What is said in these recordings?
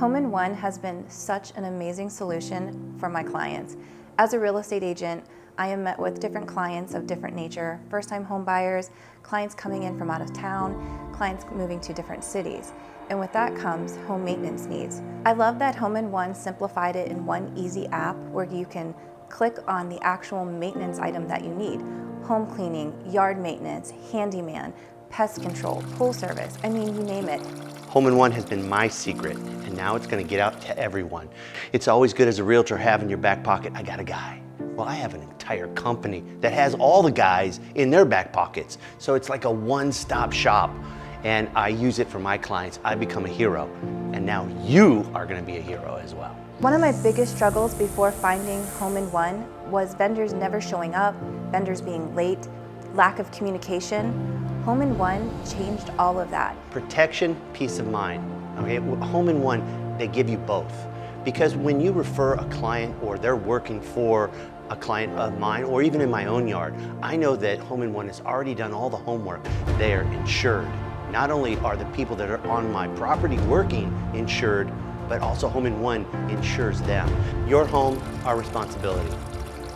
Home in One has been such an amazing solution for my clients. As a real estate agent, I am met with different clients of different nature, first-time home buyers, clients coming in from out of town, clients moving to different cities. And with that comes home maintenance needs. I love that Home in One simplified it in one easy app where you can click on the actual maintenance item that you need. Home cleaning, yard maintenance, handyman, pest control, pool service, I mean, you name it. Home in One has been my secret, and now it's gonna get out to everyone. It's always good as a realtor having in your back pocket, I got a guy. Well, I have an entire company that has all the guys in their back pockets. So it's like a one-stop shop, and I use it for my clients. I become a hero, and now you are gonna be a hero as well. One of my biggest struggles before finding Home in One was vendors never showing up, vendors being late, lack of communication. Home in One changed all of that. Protection, peace of mind. Okay, Home in One, they give you both. Because when you refer a client or they're working for a client of mine or even in my own yard, I know that Home in One has already done all the homework. They are insured. Not only are the people that are on my property working insured, but also Home in One insures them. Your home, our responsibility.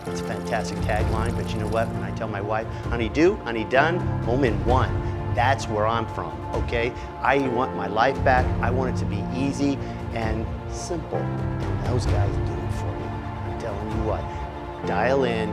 It's a fantastic tagline, but you know what? When I tell my wife, honey do, honey done, Home in One. That's where I'm from, okay? I want my life back. I want it to be easy and simple. And those guys do it for you. I'm telling you what, dial in,